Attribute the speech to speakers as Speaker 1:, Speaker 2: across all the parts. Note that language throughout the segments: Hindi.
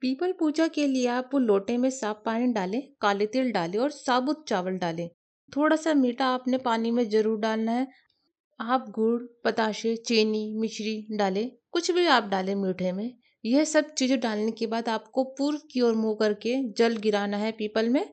Speaker 1: पीपल पूजा के लिए आप वो लोटे में साफ पानी डालें, काले तिल डालें और साबुत चावल डालें। थोड़ा सा मीठा आपने पानी में जरूर डालना है। आप गुड़, बताशे, चीनी, मिश्री डालें, कुछ भी आप डालें मीठे में। यह सब चीजें डालने के बाद आपको पूर्व की ओर मुंह करके जल गिराना है पीपल में।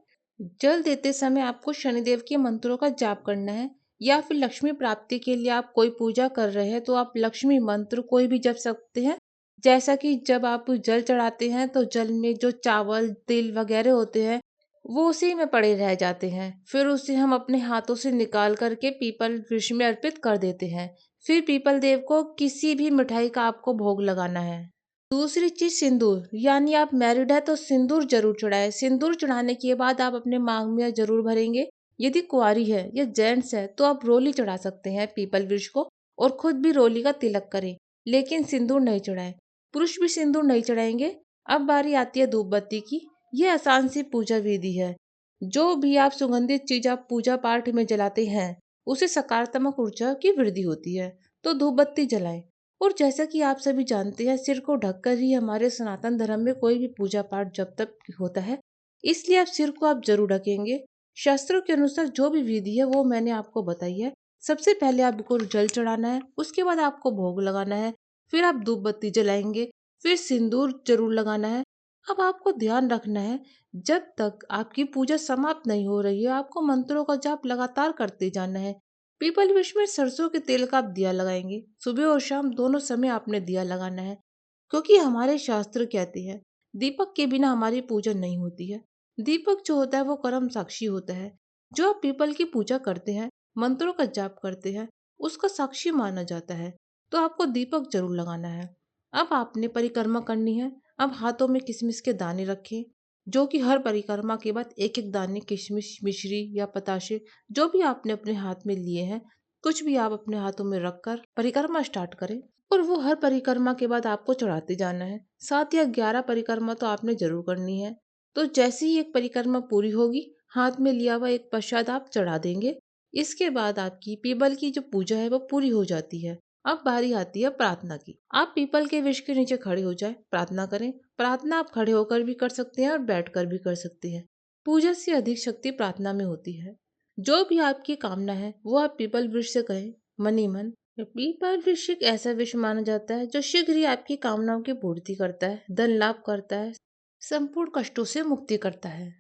Speaker 1: जल देते समय आपको शनिदेव के मंत्रों का जाप करना है, या फिर लक्ष्मी प्राप्ति के लिए आप कोई पूजा कर रहे हैं तो आप लक्ष्मी मंत्र कोई भी जप सकते हैं। जैसा कि जब आप जल चढ़ाते हैं तो जल में जो चावल तिल वगैरह होते हैं वो उसी में पड़े रह जाते हैं, फिर उसे हम अपने हाथों से निकाल करके पीपल वृक्ष में अर्पित कर देते हैं। फिर पीपल देव को किसी भी मिठाई का आपको भोग लगाना है। दूसरी चीज सिंदूर, यानी आप मैरिड है तो सिंदूर जरूर चढ़ाए। सिंदूर चढ़ाने के बाद आप अपने मांग में जरूर भरेंगे। यदि कुंवारी है या जेंट्स है तो आप रोली चढ़ा सकते हैं पीपल वृक्ष को, और खुद भी रोली का तिलक करें, लेकिन सिंदूर नहीं चढ़ाए। पुरुष भी सिंदूर नहीं चढ़ाएंगे। अब बारी आती है धूप बत्ती की। ये आसान सी पूजा विधि है। जो भी आप सुगंधित चीज आप पूजा पाठ में जलाते हैं उसे सकारात्मक ऊर्जा की वृद्धि होती है, तो धूप बत्ती जलाएं। और जैसा कि आप सभी जानते हैं, सिर को ढककर ही हमारे सनातन धर्म में कोई भी पूजा पाठ जब तक होता है, इसलिए आप सिर को आप जरूर ढकेंगे। शास्त्रों के अनुसार जो भी विधि है वो मैंने आपको बताई है। सबसे पहले आपको जल चढ़ाना है, उसके बाद आपको भोग लगाना है, फिर आप धूप बत्ती जलाएंगे, फिर सिंदूर जरूर लगाना है। अब आपको ध्यान रखना है, जब तक आपकी पूजा समाप्त नहीं हो रही है आपको मंत्रों का जाप लगातार करते जाना है। पीपल वृक्ष में सरसों के तेल का आप दिया लगाएंगे। सुबह और शाम दोनों समय आपने दिया लगाना है, क्योंकि हमारे शास्त्र कहते हैं दीपक के बिना हमारी पूजा नहीं होती है। दीपक जो होता है वो कर्म साक्षी होता है। जो आप पीपल की पूजा करते हैं, मंत्रों का जाप करते हैं, उसका साक्षी माना जाता है, तो आपको दीपक जरूर लगाना है। अब आपने परिक्रमा करनी है। अब हाथों में किशमिश के दाने रखें, जो कि हर परिक्रमा के बाद एक एक दाने किशमिश, मिश्री या पताशे, जो भी आपने अपने हाथ में लिए हैं, कुछ भी आप अपने हाथों में रखकर परिक्रमा स्टार्ट करें। और वो हर परिक्रमा के बाद आपको चढ़ाते जाना है। 7 या 11 परिक्रमा तो आपने जरूर करनी है। तो जैसे ही एक परिक्रमा पूरी होगी, हाथ में लिया हुआ एक प्रसाद आप चढ़ा देंगे। इसके बाद आपकी पीपल की जो पूजा है वो पूरी हो जाती है। अब बारी आती है प्रार्थना की। आप पीपल के वृक्ष के नीचे खड़े हो जाए, प्रार्थना करें। प्रार्थना आप खड़े होकर भी कर सकते हैं और बैठकर भी कर सकते हैं। पूजा से अधिक शक्ति प्रार्थना में होती है। जो भी आपकी कामना है वो आप पीपल वृक्ष से कहें, मन ही मन। पीपल वृक्ष एक ऐसा वृक्ष माना जाता है जो शीघ्र ही आपकी कामनाओं की पूर्ति करता है, धन लाभ करता है, संपूर्ण कष्टों से मुक्ति करता है।